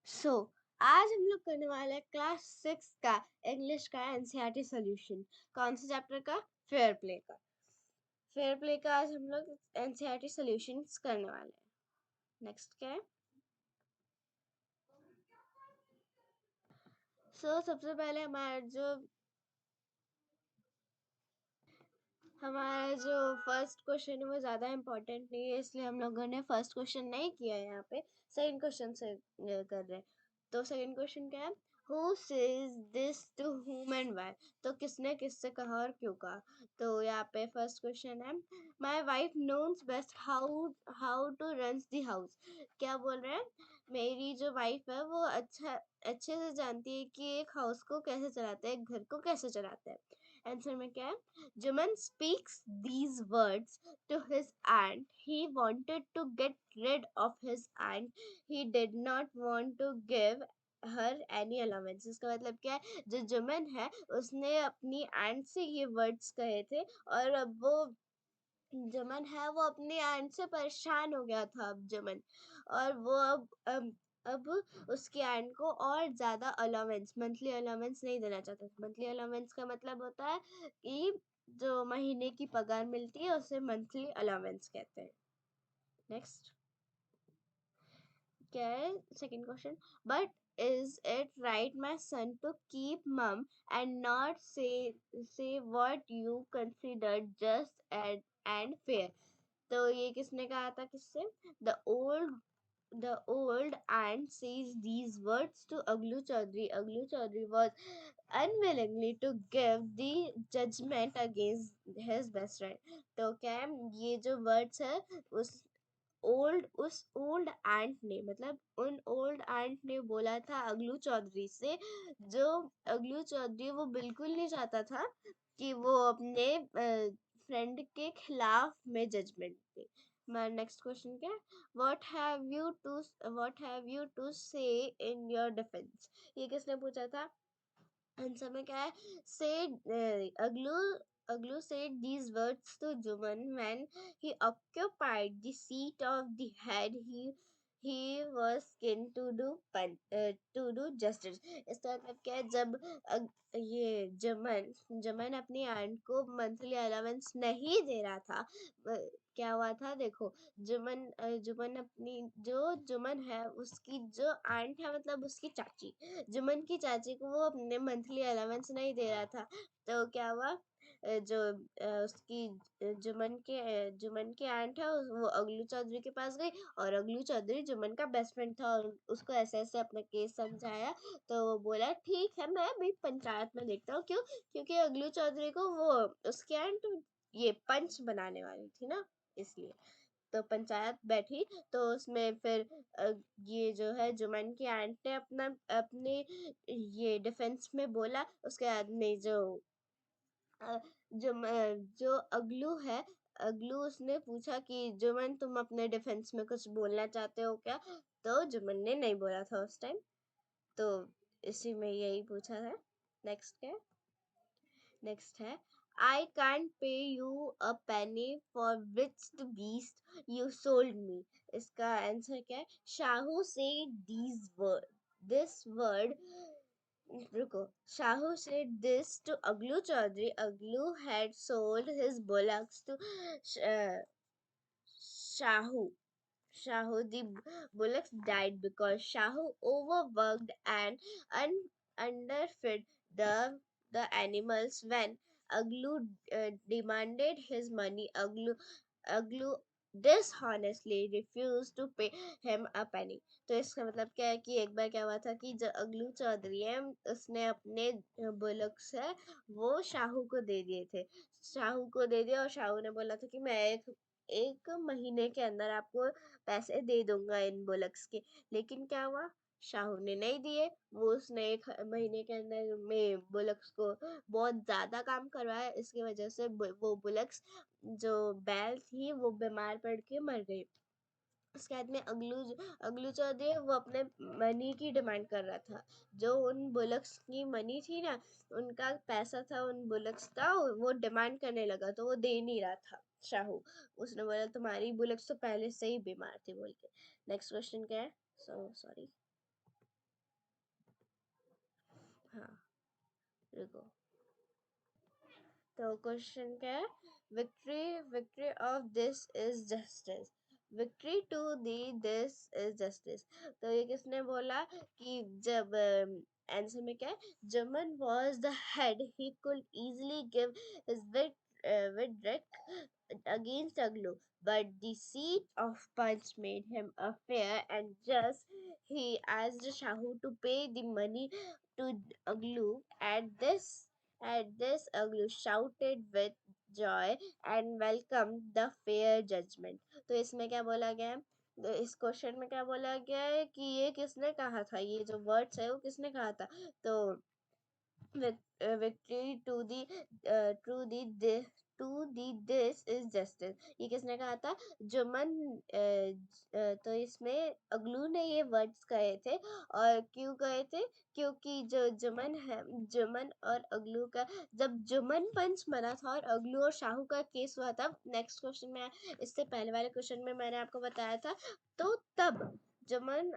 सो आज हम लोग करने वाले हैं क्लास 6 का इंग्लिश का एनसीईआरटी सॉल्यूशन। कौन से चैप्टर का? फेयर प्ले का। फेयर प्ले का आज हम लोग एनसीईआरटी सॉल्यूशंस करने वाले हैं। नेक्स्ट क्या है? सबसे पहले हमारा जो फर्स्ट क्वेश्चन है वो ज़्यादा इम्पोर्टेंट नहीं है, इसलिए हम लोगों ने फर्स्ट क्वेश्चन नहीं किया है यहाँ पे। सेकंड क्वेश्चन से कर रहे हैं। तो सेकंड क्वेश्चन क्या है? Who says this to whom and why? तो किसने किससे कहा और क्यों कहा? तो यहाँ पे फर्स्ट क्वेश्चन है, my wife knows best how how to runs the house. क्या बोल रहे हैं? मेरी जो वाइफ है वो अच्छे से जानती है कि एक हाउस को कैसे चलाते हैं, एक घर को कैसे चलाते हैं। आंसर में क्या है? Juman speaks these words to his aunt. He wanted to get rid of his aunt. He did not want to give her any allowance. इसका मतलब क्या है? जो जुमन है उसने अपनी आंट से ये वर्ड्स कहे थे, और अब वो जुमन है वो अपनी आंट से परेशान हो गया था अब जुमन, और वो अब उसकी आंट को और ज्यादा अलाउंस, मंथली अलाउंस नहीं देना चाहता। मंथली अलाउंस का मतलब होता है कि जो महीने की पगार मिलती है उसे मंथली अलाउंस कहते हैं। नेक्स्ट क्या है? Second question, but is it right my son to keep mum and not say what you consider just and fair? तो ये किसने कहा था? किससे? The old aunt says these words to Aglu Chaudhary. Aglu Chaudhary was unwillingly to give the judgment against his best friend. तो क्या है? ये जो words है उस ओल्ड आंट ने, मतलब उन ओल्ड आंट ने बोला था अगलू चौधरी से, जो अगलू चौधरी वो बिल्कुल नहीं चाहता था कि वो अपने फ्रेंड के खिलाफ में जजमेंट दे। नेक्स्ट क्वेश्चन क्या है? व्हाट हैव यू टू से इन योर डिफेंस? ये किसने पूछा था? आंसर में क्या है? अगलू अगलू said these words to Juman when he occupied the seat of the head he was keen to do justice. इसका मतलब क्या है? जब ये जमन अपनी आंट को मंथली अलाउंस नहीं दे रहा था, क्या हुआ था देखो। जुमन अपनी जो जुमन है उसकी जो आंट है, मतलब उसकी चाची, जुमन की चाची को वो अपने मंथली अलाउंस नहीं दे रहा था। तो क्या हुआ? जो उसकी जुमन की आंट है वो अगलू चौधरी के पास गई, और अगलू चौधरी जुमन का बेस्ट फ्रेंड था और उसको ऐसे ऐसे अपना केस समझाया। तो वो बोला ठीक है, मैं भी पंचायत में देखता हूँ। क्यों? क्योंकि अगलू चौधरी को वो उसकी आंट ये पंच बनाने वाली थी ना, इसलिए। तो पंचायत बैठी, तो उसमें फिर ये जो है जुमन की आंट ने अपने ये डिफेंस में बोला। उसके बाद में अ, जो अगलू है, अगलू उसने पूछा कि जुमन तुम अपने डिफेंस में कुछ बोलना चाहते हो क्या? तो जुमन ने नहीं बोला था उस टाइम। तो इसी में यही पूछा था। नेक्स्ट क्या है? नेक्स्ट है, I can't pay you a penny for which the beast you sold me. इसका आंसर क्या है? शाहू said this word, रुको। Shahu said this to Aglu Chaudhary. Aglu had sold his bullocks to Shahu. The bullocks died because Shahu overworked and underfed the animals. When Aglu demanded his money, Aglu dishonestly refused to pay him a penny. तो इसका मतलब क्या है कि एक बार क्या हुआ था कि जो अगलू चौधरी है उसने अपने बुलक्स है वो शाहू को दे दिए थे। शाहू को दे दिया, और शाहू ने बोला था कि मैं एक महीने के अंदर आपको पैसे दे दूंगा इन बुलक्स के। लेकिन क्या हुआ? शाहू ने नहीं दिए। वो उसने एक महीने के अंदर में बुलक्स को बहुत ज्यादा काम करवाया, इसकी वजह से वो बुलक्स जो बैल थी वो बीमार पड़ के मर गई। उसके बाद में अगलू चौधरी वो अपने मनी की डिमांड कर रहा था। जो उन बुलक्स की मनी थी ना, उनका पैसा था उन बुलक्स का, वो डिमांड करने लगा, तो वो दे नहीं रहा था शाहू। उसने बोला तुम्हारी बुलक्स तो पहले से ही बीमार थी बोल के। नेक्स्ट क्वेश्चन क्या है? सॉरी। हाँ, रुको। तो क्वेश्चन क्या है? Victory victory of this is justice, victory to the this is justice. तो ये किसने बोला कि जब आंसर में क्या है? जमन was the head, he could easily give his verdict against Aglu, but the seat of Punch made him a fair and just. He asked Shahu to pay the money to Aglu. At this, Aglu shouted with joy and welcomed the fair judgment. तो इसमें क्या बोला गया है? तो इस question में क्या बोला गया है कि ये किसने कहा था, ये जो वर्ड्स है वो किसने कहा था? तो victory to the this is justice, ये किसने कहा था? जुमन। तो इसमें अगलू ने ये वर्ड्स कहे थे। और क्यों कहे थे? क्योंकि जो जुमन है, जुमन और अगलू का, जब जुमन पंच मरा था और अगलू और शाहू का केस हुआ था, नेक्स्ट क्वेश्चन में, इससे पहले वाले क्वेश्चन में मैंने आपको बताया था, तो तब जुमन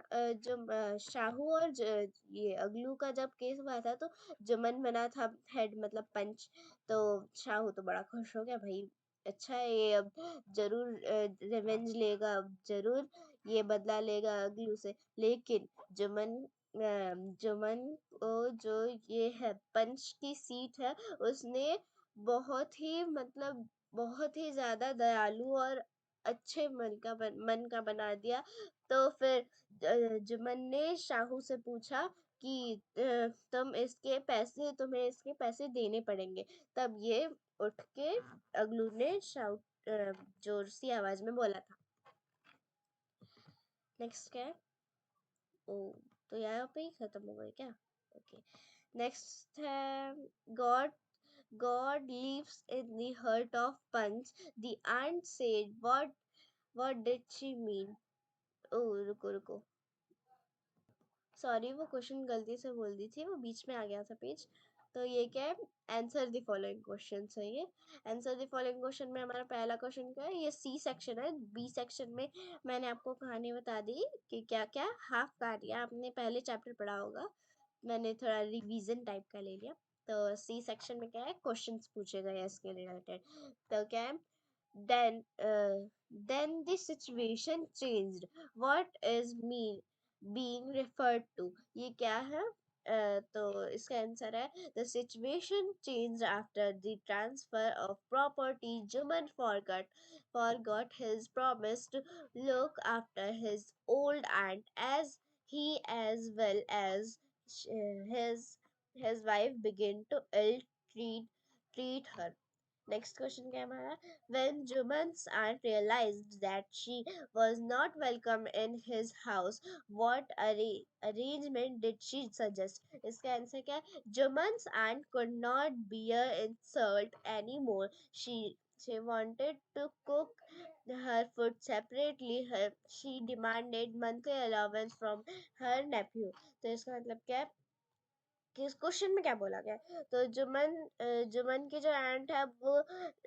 शाहू और ये अगलू का जब केस हुआ था, तो जुमन बना था हेड, मतलब पंच। तो शाहू तो बड़ा खुश हो गया, भाई अच्छा है ये, अब जरूर रिवेंज लेगा, अब जरूर ये बदला लेगा अगलू से। लेकिन जुमन जुमन को जो ये है पंच की सीट है, उसने बहुत ही, मतलब बहुत ही ज्यादा दयालु और अच्छे मन का बना दिया। तो फिर जुमन ने शाहू से पूछा कि तुम्हें इसके पैसे देने पड़ेंगे। तब ये उठ के अगलू ने जोर सी आवाज में बोला था। नेक्स्ट क्या है? ओ, तो यहाँ पे ही खत्म हो गई क्या? ओके, नेक्स्ट है, God God lives in the heart of panch, the aunt said, what did she mean? Oh, रुको रुको, सॉरी, वो क्वेश्चन गलती से बोल दी थी, वो बीच में आ गया था पेज। तो ये क्या है? आंसर द फॉलोइंग क्वेश्चन है ये। आंसर द फॉलोइंग क्वेश्चन में हमारा पहला क्वेश्चन क्या है? ये सी सेक्शन है। बी सेक्शन में मैंने आपको कहानी बता दी कि क्या क्या हाफ कार्य आपने पहले चैप्टर पढ़ा होगा, मैंने थोड़ा रिवीजन टाइप का ले लिया। तो सी सेक्शन में क्या है? क्वेश्चंस पूछे गए हैं इसके रिलेटेड। तो क्या है? Then the situation changed. What is mean being referred to? ये क्या है? तो इसका आंसर है, the situation changed after the transfer of property. Juman forgot his promise to look after his old aunt, as he as well as his wife began to ill treat her. Next question क्या है हमारा? When Juman's aunt realized that she was not welcome in his house, what arrangement did she suggest? इसका answer क्या है? Juman's aunt could not bear insult anymore. She wanted to cook her food separately. She demanded monthly allowance from her nephew. तो इसका मतलब क्या है? किस question में क्या बोला गया है? तो जुमन की जो आंट है वो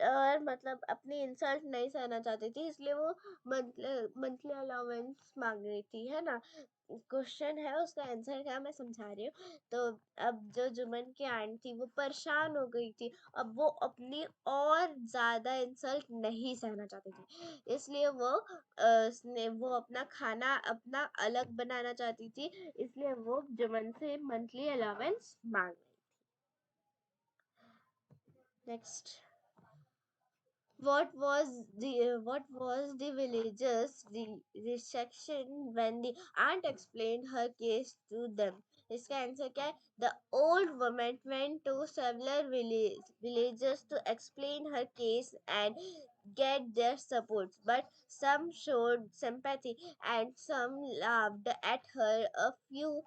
और मतलब अपनी इंसल्ट नहीं सहना चाहती थी, इसलिए वो मंथली अलाउंस मांग रही थी, है ना? क्वेश्चन है, उसका आंसर क्या मैं समझा रही हूँ। तो अब जो जुमन की आंट थी वो परेशान हो गई थी, अब वो अपनी और ज्यादा इंसल्ट नहीं सहना चाहती थी, इसलिए वो अपना खाना अपना अलग बनाना चाहती थी, इसलिए वो जुमन से मंथली अलाउंस मांग रही। Next, what was the villagers' reaction when the aunt explained her case to them? इसका आंसर क्या है? The old woman went to several villagers to explain her case and get their support, but some showed sympathy and some laughed at her. A few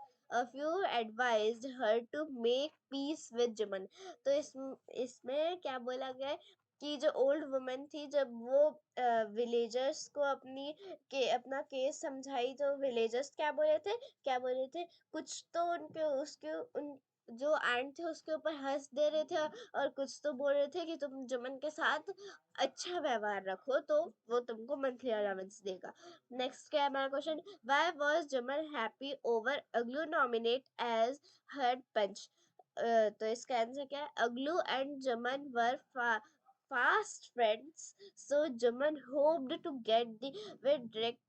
advised her to make peace with Juman. तो इसमें क्या बोला गया है कि जो old woman थी, जब वो विलेजर्स को अपना केस समझाई, तो विलेजर्स क्या बोले थे? कुछ तो उनके उसके उन जो आंट थे उसके ऊपर हंस दे रहे थे, और कुछ तो बोल रहे थे कि तुम जुमन के साथ अच्छा व्यवहार रखो तो वो तुमको मंथली अलाउंस देगा। नेक्स्ट क्या है हमारा question? Why was Jumman happy over अगलू नॉमिनेट एज हेड पंच? तो इसका आंसर क्या है? अगलू एंड जमन वर fast friends, so Juman hoped to get the verdict,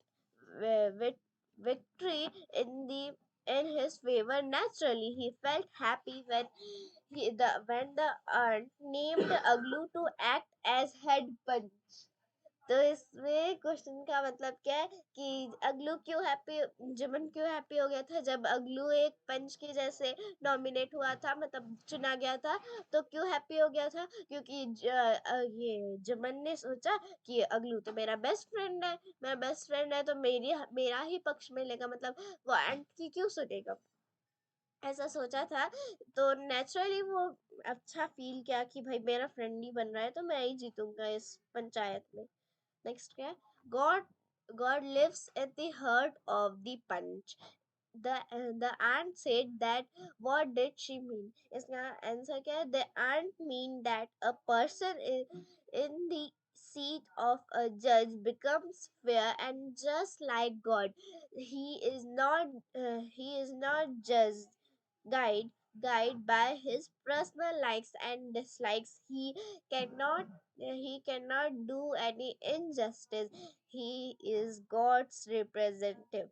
victory in his favor. Naturally, he felt happy when the aunt named Aglu to act as head punch. तो इसमें question का मतलब क्या है कि अगलू क्यों हैप्पी, जुमन क्यों हैप्पी हो गया था जब अगलू एक पंच की जैसे नॉमिनेट हुआ था, मतलब चुना गया था। तो क्यों हैप्पी हो गया था? क्योंकि ये जुमन ने सोचा कि अगलू तो मेरा बेस्ट फ्रेंड है, मेरा बेस्ट फ्रेंड है तो मेरा ही पक्ष में लेगा, मतलब वो आंट की क्यों सुनेगा, ऐसा सोचा था। तो नेचुरली वो अच्छा फील किया कि भाई मेरा फ्रेंड ही बन रहा है तो मैं ही जीतूंगा इस पंचायत में। नेक्स्ट क्या है? God God lives at the heart of the punch. The aunt said that. What did she mean? इसका आंसर क्या है? The aunt mean that a person in the seat of a judge becomes fair and just like God. He is not judged, guide guide by his personal likes and dislikes. He cannot do any injustice. He is God's representative.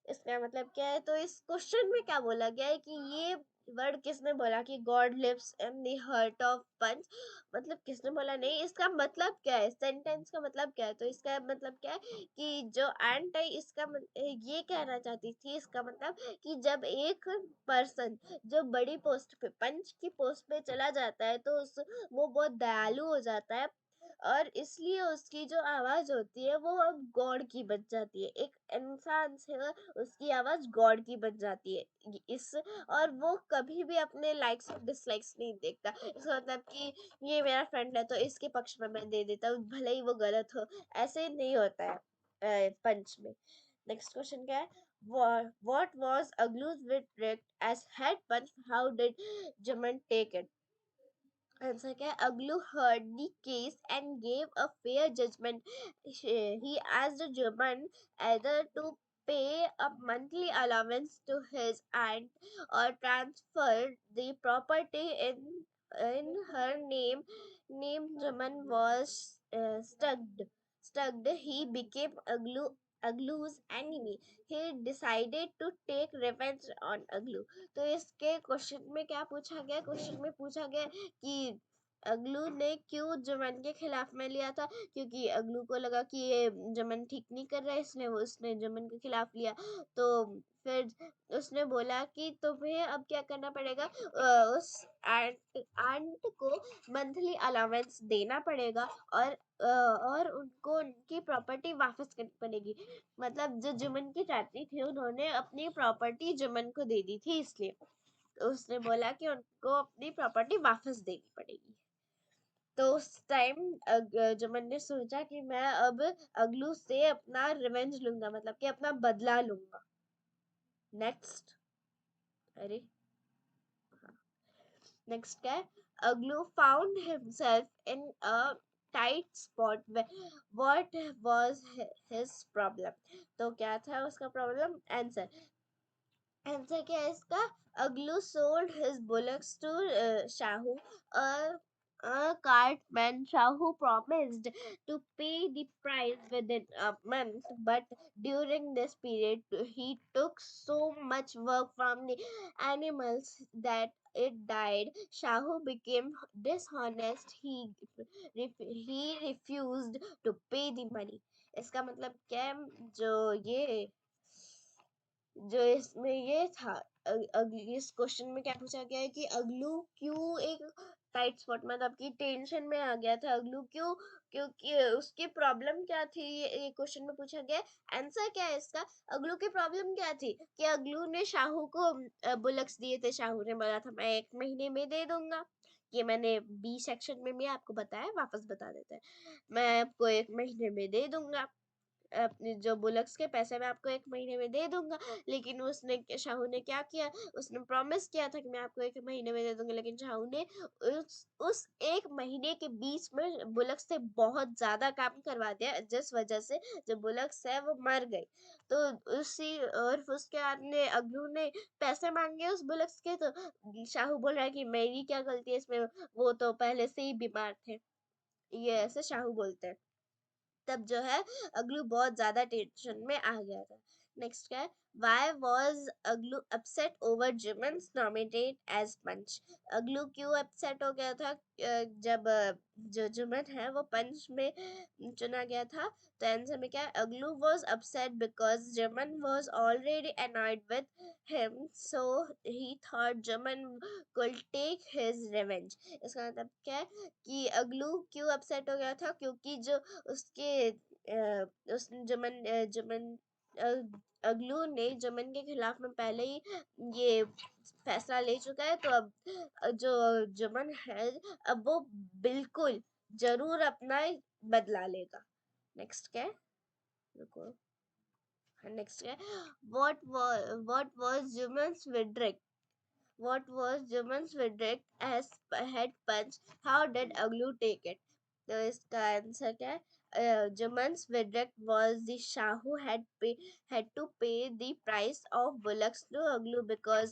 इसका मतलब क्या है? तो इस question में क्या बोला गया है कि ये वर्ड किसने बोला कि God lives in the heart of panch, मतलब किसने बोला? नहीं, इसका मतलब क्या है, सेंटेंस का मतलब क्या है? तो इसका मतलब क्या है कि जो एंट है ये कहना चाहती थी, इसका मतलब कि जब एक पर्सन जो बड़ी पोस्ट पे, पंच की पोस्ट पे चला जाता है तो वो बहुत दयालु हो जाता है, और इसलिए उसकी जो आवाज होती है वो अब गॉड की बन जाती है। एक इंसान से उसकी आवाज गॉड की बन जाती है। इस और वो कभी भी अपने लाइक्स और डिसलाइक्स नहीं देखता। इसका मतलब कि ये मेरा फ्रेंड है तो इसके पक्ष में मैं दे देता हूँ, भले ही वो गलत हो। ऐसे नहीं होता है पंच में। नेक्स्ट क्वेश्चन क्या है? What was Aglu's verdict as head punch? How did Juman take it? Answer क्या है? Aglu heard the case and gave a fair judgment. He asked Juman either to pay a monthly allowance to his aunt or transfer the property in her name. Juman was stuck. He became Aglu's enemy. He decided to take revenge on Aglu. तो इसके question में क्या पूछा गया? Question में पूछा गया कि अगलू ने क्यों जमन के खिलाफ में लिया था, क्योंकि अगलू को लगा कि ये जमन ठीक नहीं कर रहा है, इसलिए वो उसने जमन के खिलाफ लिया। तो फिर उसने बोला कि तुम्हें अब क्या करना पड़ेगा, उस आंट को मंथली अलाउंस देना पड़ेगा, और उनको उनकी प्रॉपर्टी वापस करनी पड़ेगी। मतलब जो जुमन की चाची थी उन्होंने अपनी प्रॉपर्टी जुमन को दे दी थी, इसलिए उसने बोला कि उनको अपनी प्रॉपर्टी वापस देनी पड़ेगी। तो उस टाइम जुमन ने सोचा कि मैं अब अगलू से अपना रिवेंज लूंगा, मतलब कि अपना बदला लूंगा। नेक्स्ट, अरे नेक्स्ट क्या है? अगलू found himself in a tight spot. What was his problem? तो क्या था उसका प्रॉब्लम? आंसर क्या है इसका? अगलू sold his bullocks to Shahu, a cartman. Shahu promised to pay the price within a month, but during this period he took so much work from the animals that it died. Shahu became dishonest. He refused to pay the money. इसका मतलब क्या है? जो ये जो इसमें ये था, इस क्वेश्चन में क्या पूछा गया है कि अगलू क्यों एक टाइट स्पॉट, मतलब कि टेंशन में आ गया था अगलू क्यों? क्योंकि उसकी प्रॉब्लम क्या थी, ये क्वेश्चन में पूछा गया है। आंसर क्या है इसका? अगलू की प्रॉब्लम क्या थी कि अगलू ने शाहू को बुलक्स दिए थे। शाहू ने बोला था मैं 1 महीने में दे दूंगा। ये मैंने बी सेक्शन में भी आपको बताया, वापस बता देते हैं। मैं आपको 1 महीने में दे दूंगा। अपने जो बुलक्स के पैसे मैं आपको 1 महीने में दे दूंगा। लेकिन उसने, शाहू ने क्या किया, उसने प्रॉमिस किया था कि मैं आपको 1 महीने में दे दूंगा, लेकिन शाहू ने उस 1 महीने के बीच में बुलक्स से बहुत ज्यादा काम करवा दिया, जिस वजह से जो बुलक्स है वो मर गई। तो उसी, और उसके बाद ने अगलू ने पैसे मांगे उस बुलक्स के, तो शाहू बोल रहा है कि मेरी क्या गलती है इसमें, वो तो पहले से ही बीमार थे। ये ऐसे शाहू बोलते हैं। तब जो है अगलू बहुत ज्यादा टेंशन में आ गया था। नेक्स्ट क्या है, why was Aglu upset over Jimmons nominated as punch. Aglu क्यों अपसेट हो गया था जब जो जुमन है वो पंच में चुना गया था? तो आंसर में क्या है, अगलू was upset because Jumman was already annoyed with him, so he thought Jumman could take his revenge। इसका मतलब क्या है कि अगलू क्यों अपसेट हो गया था, क्योंकि जो उसके उस अगलू ने जमन के खिलाफ में पहले ही ये फैसला ले चुका है। तो अब जो जमन है, अब वो बिल्कुल जरूर अपना बदला लेगा। नेक्स्ट क्या है, रुको, नेक्स्ट क्या है, what was Jumman's verdict? What was Juman's verdict as head punch? How did Aglu take it? तो इसका आंसर क्या है, Juman's verdict was the Shahu had to pay the price of bullocks to Aglu, because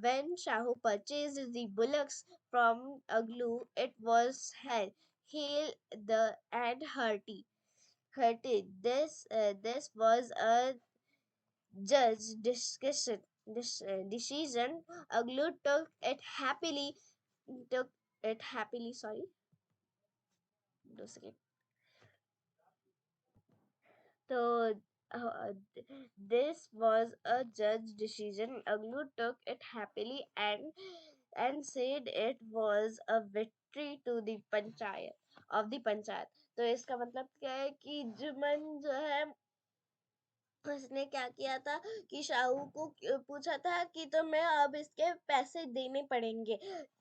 when Shahu purchased the bullocks from Aglu, it was hale the and hearty. This was a judge decision. Aglu took it happily, sorry, 2 seconds. So this was a judge decision. Aglu took it happily and said it was a victory to the panchayat. तो इसका मतलब क्या है कि जुमन जो है उसने क्या किया था कि शाहू को पूछा था कि तुम्हें अब इसके पैसे देने पड़ेंगे,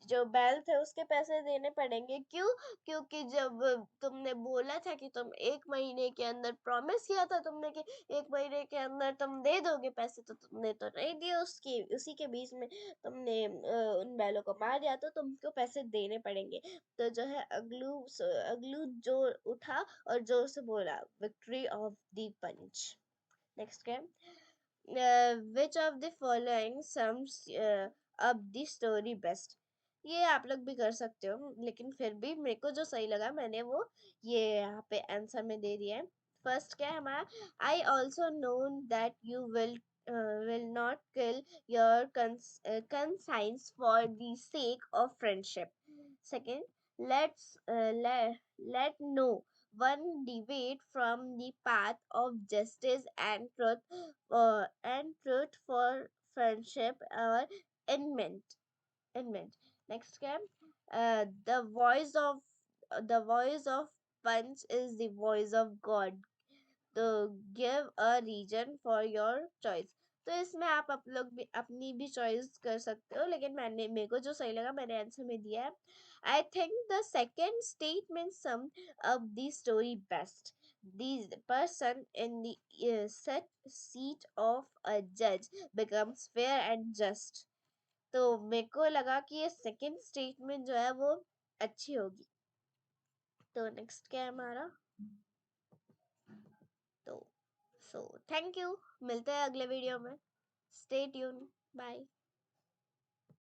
जो बैल थे उसके पैसे देने पड़ेंगे। क्यों? क्योंकि जब तुमने बोला था कि तुम 1 महीने के अंदर, प्रॉमिस किया था तुमने कि 1 महीने के अंदर तुम दे दोगे पैसे, तो तुमने तो नहीं दिए। उसकी उसी के बीच में तुमने उन बैलों को मार दिया, तो तुमको पैसे देने पड़ेंगे। तो जो है अगलू जोर उठा और जोर से बोला, victory of the punch. Next क्या है, which of the following sums up the story best? ये आप लोग भी कर सकते हो, लेकिन फिर भी मेरे को जो सही लगा मैंने वो ये यहाँ पे आंसर में दे दिया है। फर्स्ट क्या है हमारा, I also known that you will not kill your conscience for the sake of friendship. Second, let no one deviate from the path of justice and truth for friendship or enmity. enmity. Next game, the voice of punch is the voice of God. तो give a reason for your choice. तो इसमें आप लोग भी अपनी भी choice कर सकते हो, लेकिन मेरे को जो सही लगा मैंने आंसर में दिया है। I think the second statement sum up the story best. The person in the set seat of a judge becomes fair and just। तो मेरे को लगा कि ये सेकेंड स्टेटमेंट जो है वो अच्छी होगी। तो नेक्स्ट क्या है हमारा, तो सो थैंक यू, मिलते हैं अगले वीडियो में। Stay tune, bye.